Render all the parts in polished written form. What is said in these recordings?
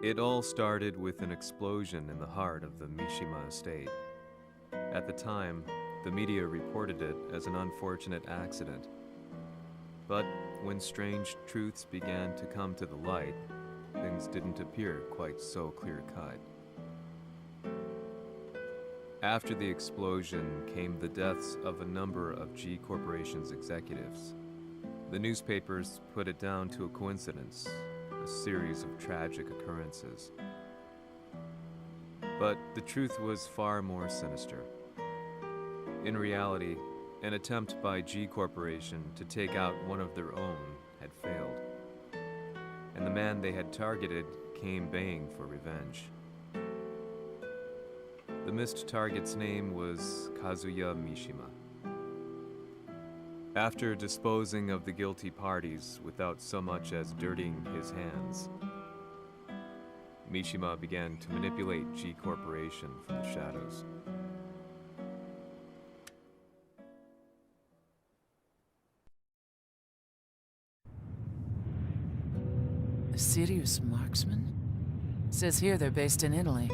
It all started with an explosion in the heart of the Mishima estate. At the time, the media reported it as an unfortunate accident. But when strange truths began to come to the light, things didn't appear quite so clear-cut. After the explosion came the deaths of a number of G Corporation's executives. The newspapers put it down to a coincidence, a series of tragic occurrences. But the truth was far more sinister. In reality, an attempt by G Corporation to take out one of their own had failed, and the man they had targeted came baying for revenge. The missed target's name was Kazuya Mishima. After disposing of the guilty parties without so much as dirtying his hands, Mishima began to manipulate G Corporation from the shadows. A serious marksman? Says here they're based in Italy.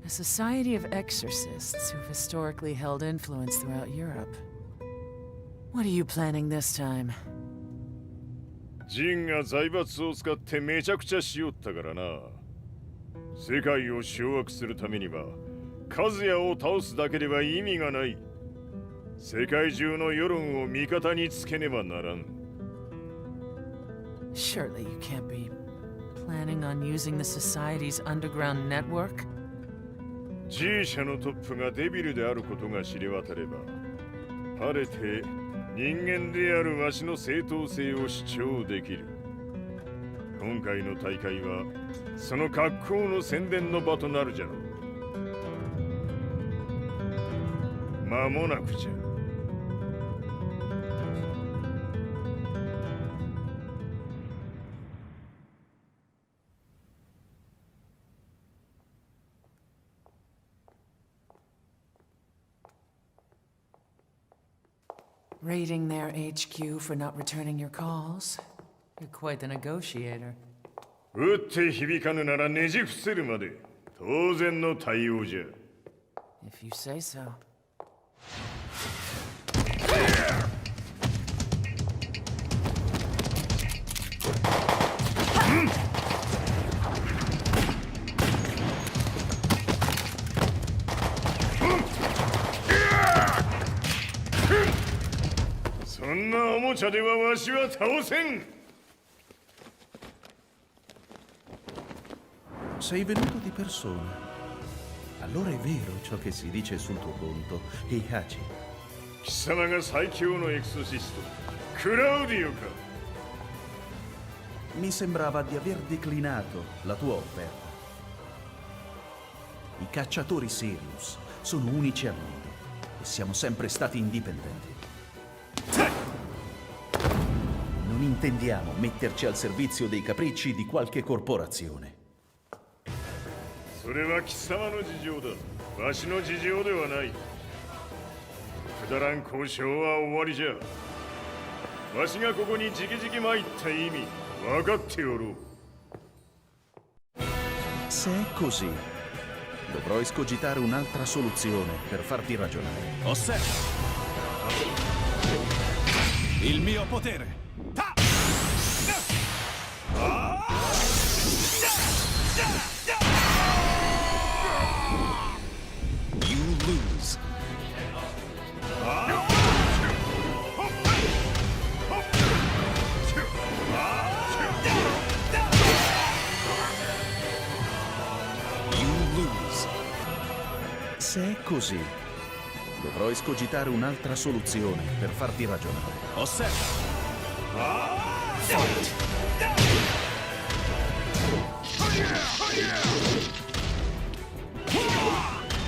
A society of exorcists who've historically held influence throughout Europe. What are you planning this time? ジンが財閥を使ってめちゃくちゃしよったからな。世界を掌握するためには、カズヤを倒すだけでは意味がない。世界中の世論を味方につけねばならん。Surely you can't be planning on using the society's underground network? G 社のトップがデビルであることが知れ渡れば、晴れて人間であるわしの正当性を主張できる。今回の大会はその格好の宣伝の場となるじゃろう。間もなくじゃ。Raiding their HQ for not returning your calls? You're quite the negotiator. 撃って響かぬならねじ伏せるまで当然の対応じゃ。If you say so. そんなおもちゃではわしは倒せん。Sei venuto di persona. Allora è vero ciò che si dice sul tuo conto, Heihachi. 貴様が最強のエクソシスト、クラウディオか。Mi sembrava di aver declinato la tua offerta. I cacciatori Sirius sono unici al mondo e siamo sempre stati indipendenti. Non intendiamo metterci al servizio dei capricci di qualche corporazione. それは貴様の事情だ。わしの事情ではない。くだらん交渉は終わりじゃ。わしがここに直々参った意味、分かっておろう。Se è così, dovrò escogitare un'altra soluzione per farti ragionare. Osserva! Il mio potere! You lose. You lose. Se è così, dovrò escogitare un'altra soluzione per farti ragionare. Osserva!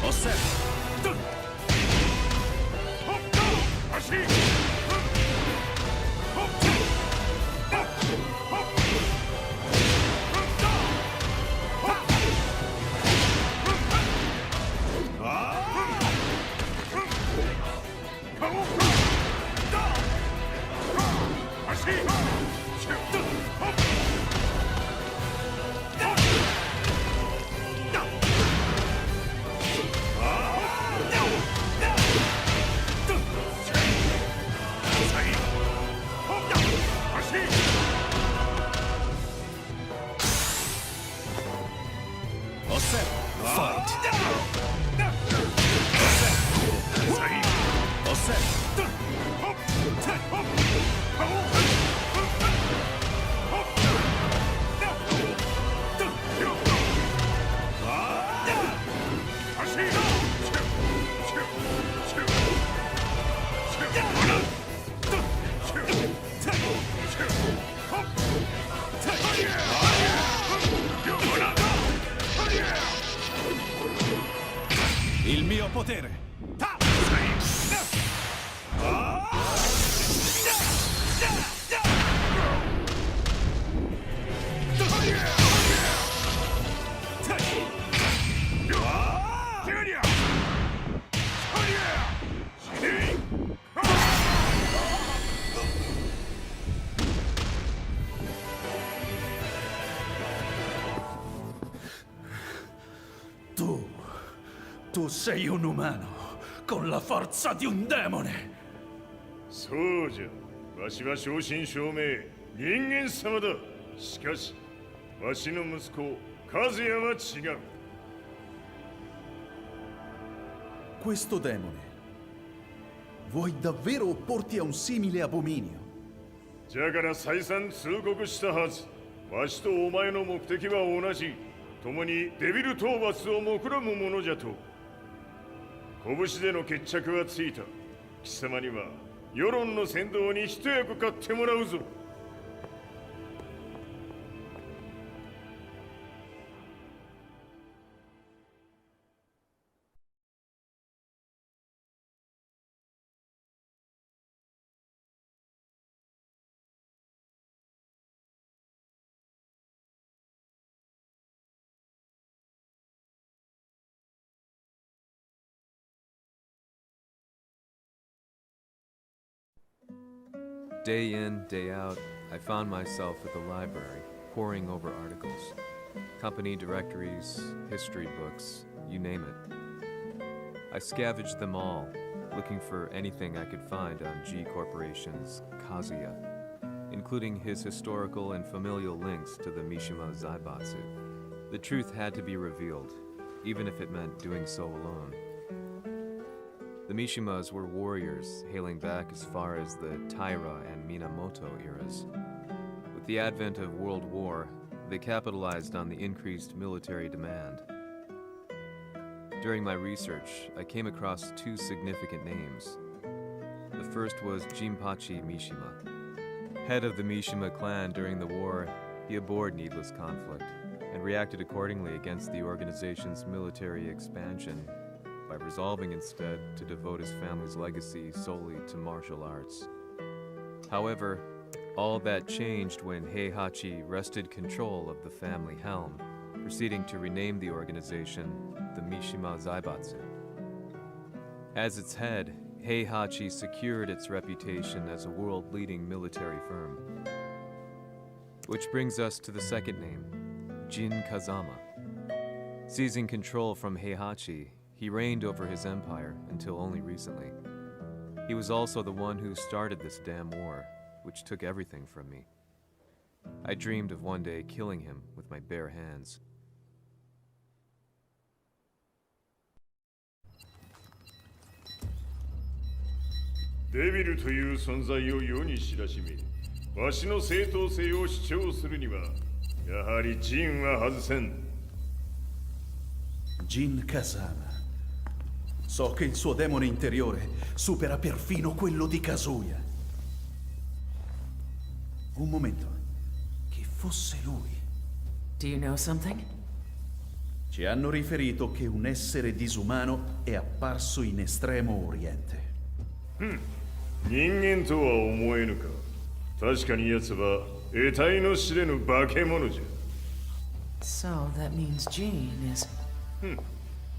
Osserva! potere! Tu sei un umano, con la forza di un demone. そうじゃ。わしは正真正銘人間様だ。しかしわしの息子和也は違う。 Questo demone, vuoi davvero opporti a un simile abominio? じゃから再三通告したはず。わしとお前の目的は同じ。共にデビル討伐を目論むものじゃと。拳での決着はついた。貴様には世論の先導に一役買ってもらうぞ。Day in, day out, I found myself at the library, poring over articles. Company directories, history books, you name it. I scavenged them all, looking for anything I could find on G Corporation's Kazuya, including his historical and familial links to the Mishima Zaibatsu. The truth had to be revealed, even if it meant doing so alone. The Mishimas were warriors hailing back as far as the Taira and Minamoto eras. With the advent of World War, they capitalized on the increased military demand. During my research, I came across two significant names. The first was Jinpachi Mishima. Head of the Mishima clan during the war, he abhorred needless conflict and reacted accordingly against the organization's military expansion by resolving instead to devote his family's legacy solely to martial arts. However, all that changed when Heihachi wrested control of the family helm, proceeding to rename the organization the Mishima Zaibatsu. As its head, Heihachi secured its reputation as a world-leading military firm. Which brings us to the second name, Jin Kazama. Seizing control from Heihachi, he reigned over his empire until only recently. He was also the one who started this damn war, which took everything from me. I dreamed of one day killing him with my bare hands. デビルという存在を世に知らしめ、わしの正当性を主張するには、やはりジンは外せん。Jin Kazama. So che il suo demone interiore supera perfino quello di Kazuya. Un momento. Chi fosse lui? Do you know something? Ci hanno riferito che un essere disumano è apparso in Estremo Oriente. 人間とは思えぬか。確かに奴は得体の知れぬ化け物じゃ。 So that means Jean is...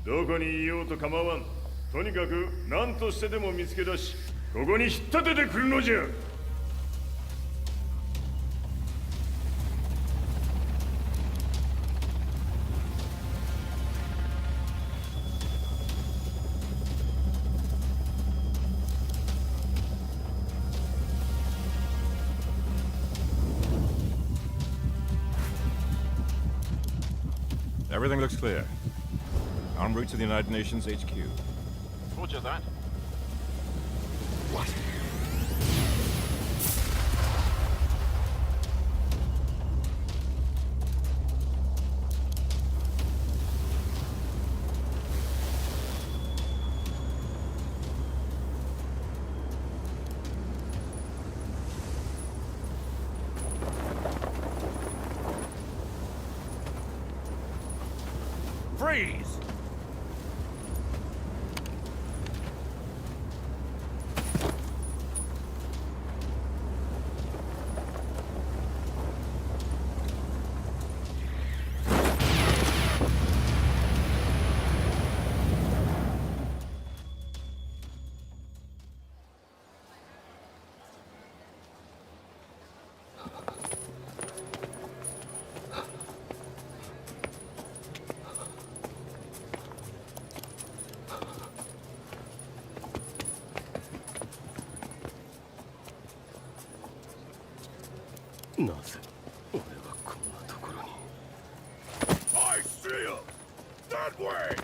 どこにいようと構わん。とにかく何としてでも見つけ出し、ここに引っ立ててくるのじゃ。Everything looks clear. En route to the United Nations HQ. Roger that. What? Freeze! なぜ俺はこんなところに。 I see him! That way!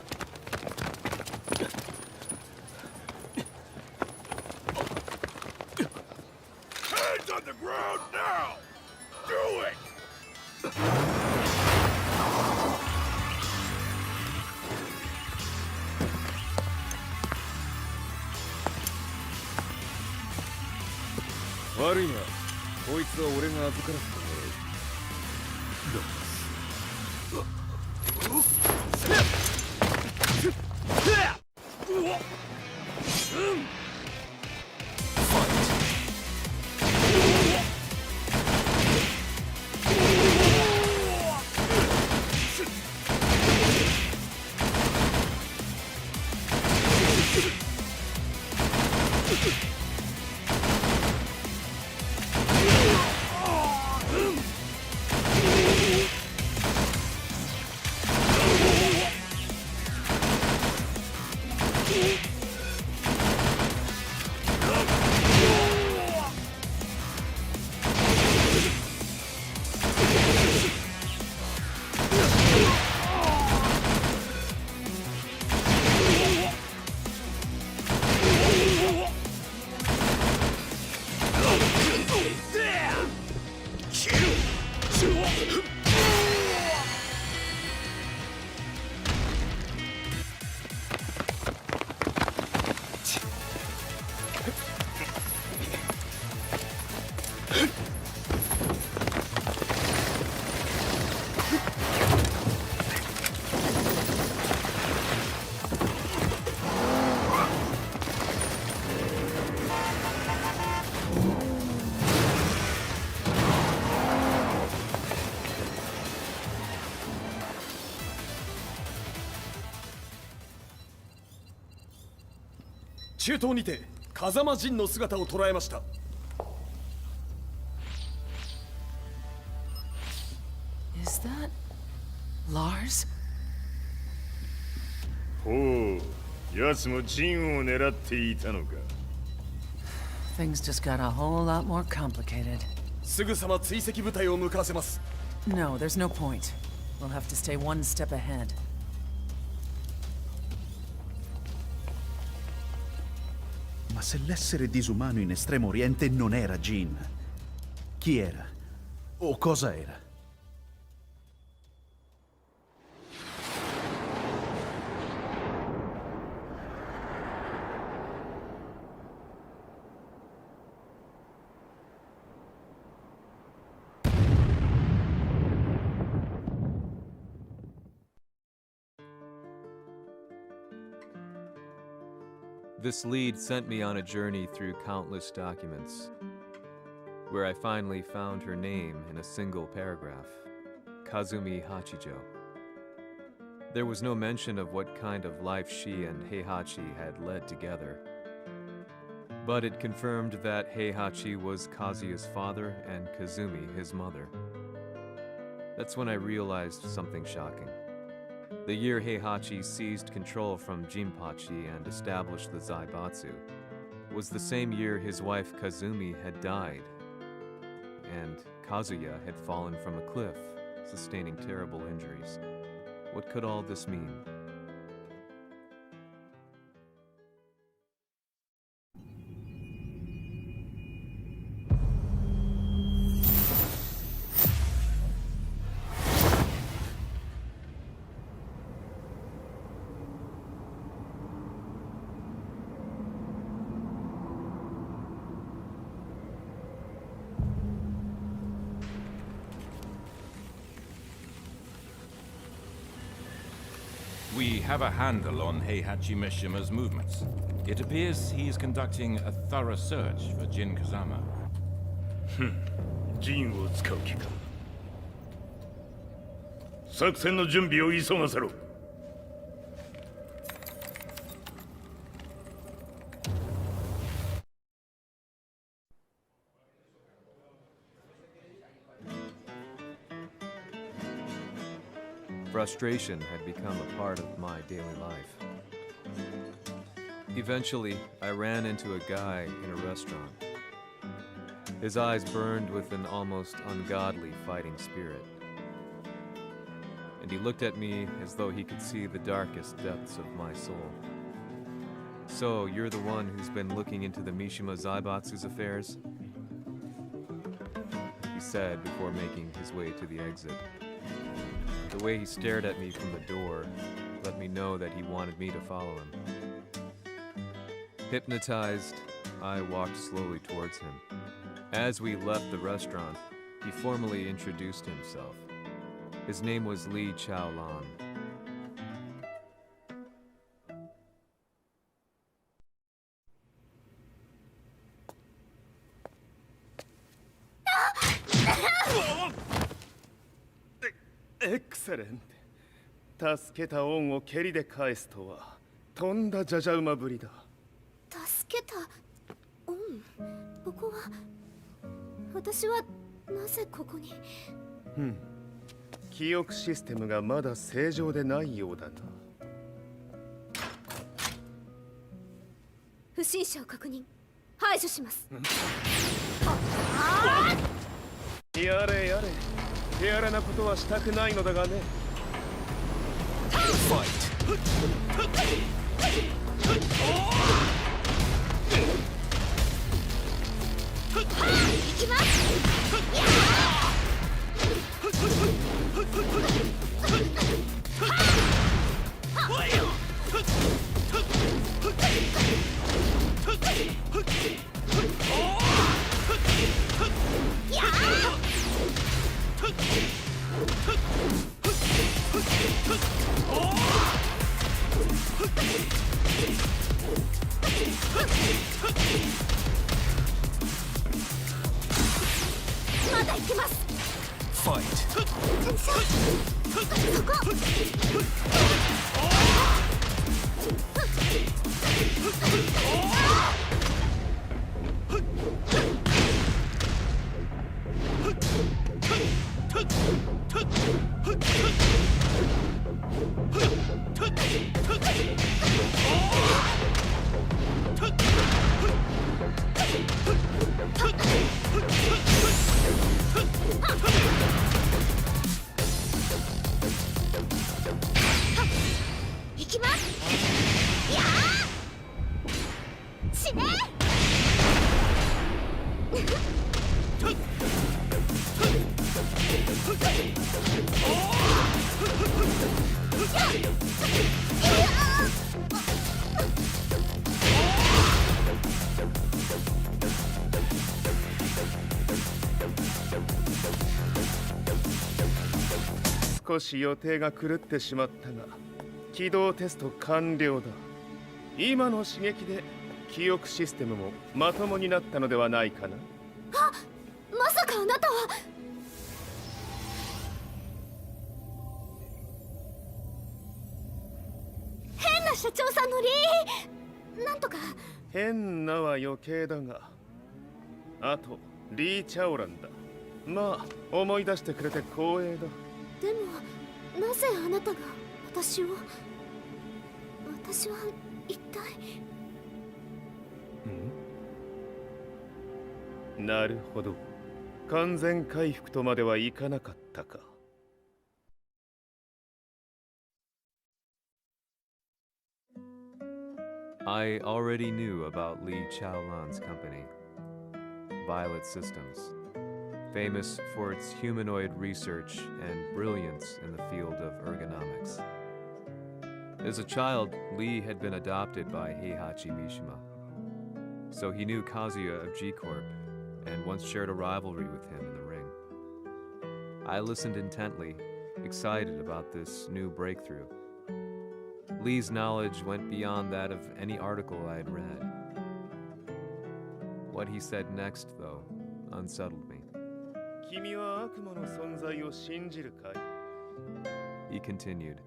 Hands on the ground now! Do it! 悪いな、こいつは俺が預からせてもらう。中東にて風間陣の姿を捉えました。Is that Lars? ほう、奴も陣を狙っていたのか。Things just got a whole lot more complicated. すぐさま追跡部隊を向かわせます。No, there's no point. We'll have to stay one step ahead. Ma se l'essere disumano in Estremo Oriente non era Jin, chi era? O cosa era? This lead sent me on a journey through countless documents, where I finally found her name in a single paragraph, Kazumi Hachijo. There was no mention of what kind of life she and Heihachi had led together, but it confirmed that Heihachi was Kazuya's father and Kazumi his mother. That's when I realized something shocking. The year Heihachi seized control from Jinpachi and established the Zaibatsu was the same year his wife Kazumi had died, and Kazuya had fallen from a cliff, sustaining terrible injuries. What could all this mean? We have a handle on Heihachi Mishima's movements. It appears he is conducting a thorough search for Jin Kazama. 陣を使う気か。作戦の準備を急がせろ。Frustration had become a part of my daily life. Eventually, I ran into a guy in a restaurant. His eyes burned with an almost ungodly fighting spirit. And he looked at me as though he could see the darkest depths of my soul. So, you're the one who's been looking into the Mishima Zaibatsu's affairs? He said before making his way to the exit. The way he stared at me from the door let me know that he wanted me to follow him. Hypnotized, I walked slowly towards him. As we left the restaurant, he formally introduced himself. His name was Li Chaolan. Excellent. 助けた恩を蹴りで返すとはとんだじゃじゃ馬ぶりだ。助けた恩、ここは私はなぜここに。記憶システムがまだ正常でないようだな。不審者を確認、排除します。やれやれ、手荒なことはしたくないのだがね。行きます。まだ行きます。行きます。やあ、死ね。少し予定が狂ってしまったが、起動テスト完了だ。今の刺激で記憶システムもまともになったのではないかな。あ、まさかあなたは。変な社長さんのなんとか。変なは余計だが、あとリー・チャオランだ。まあ思い出してくれて光栄だ。でもなぜあなたが私を。私は一体。なるほど、完全回復とまではいかなかったか。I already knew about Li Chaolan's company, Violet Systems, famous for its humanoid research and brilliance in the field of ergonomics. As a child, Li had been adopted by Heihachi Mishima, so he knew Kazuya of G-Corp and once shared a rivalry with him in the ring. I listened intently, excited about this new breakthrough. Li's knowledge went beyond that of any article I had read. What he said next, though, unsettled me. 君は悪魔の存在を信じるかい? He continued.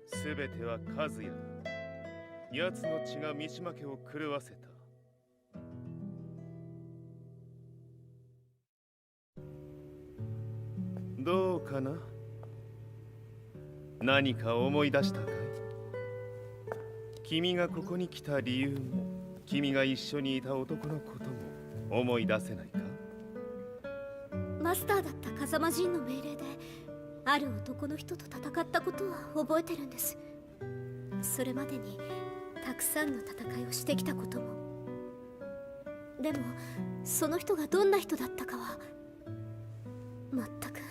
すべてはカズヤ。奴の血が三島家を狂わせた。どうかな？何か思い出したかい？君がここに来た理由も、君が一緒にいた男のことも思い出せないか？マスターだった風間陣の命令である男の人と戦ったことは覚えてるんです。それまでにたくさんの戦いをしてきたことも。でもその人がどんな人だったかは全く。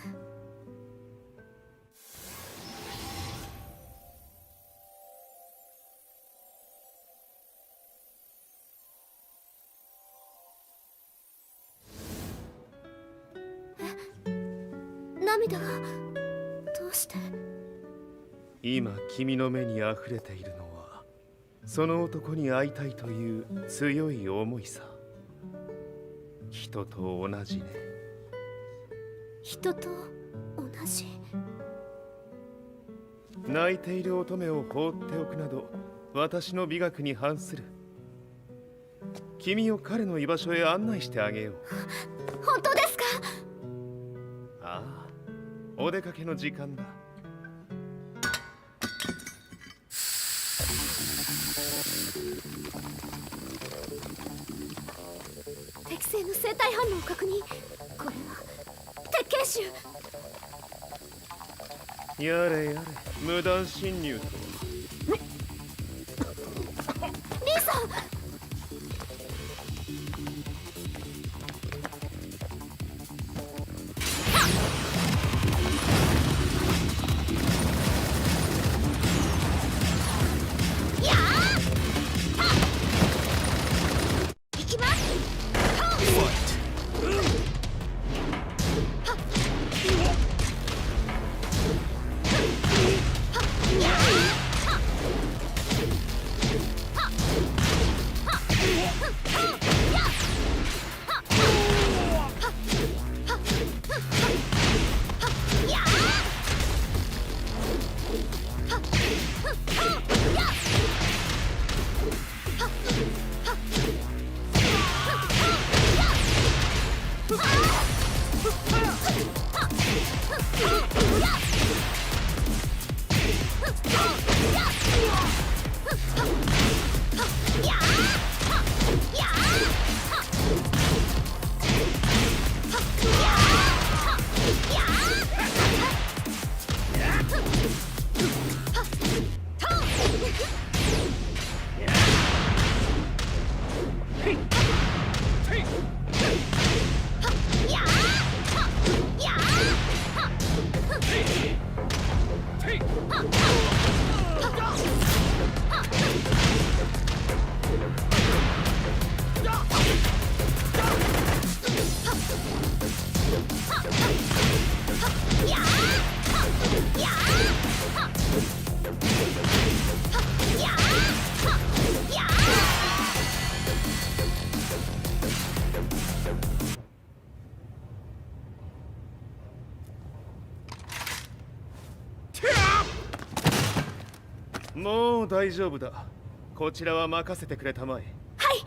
涙がどうして。今君の目にあふれているのはその男に会いたいという強い思いさ。人と同じね。人と同じ。泣いている乙女を放っておくなど私の美学に反する。君を彼の居場所へ案内してあげよう。本当ですか？ああ、お出かけの時間だ。適正の生体反応を確認。これは鉄拳衆。やれやれ、無断侵入とは。リーさん。もう大丈夫だ。こちらは任せてくれたまえ。はい。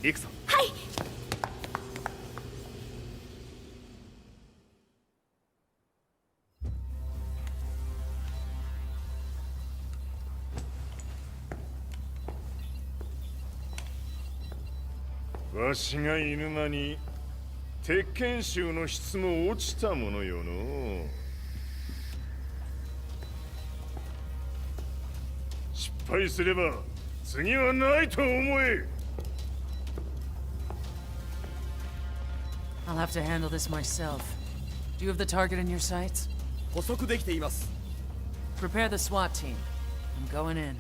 行くぞ。はい。わしが犬間に鉄拳衆の質も落ちたものよの。失敗すれば次はないと思え。I'll have to handle this myself. Do you have the target in your sights? 捕捉できています。 Prepare the SWAT team. I'm going in.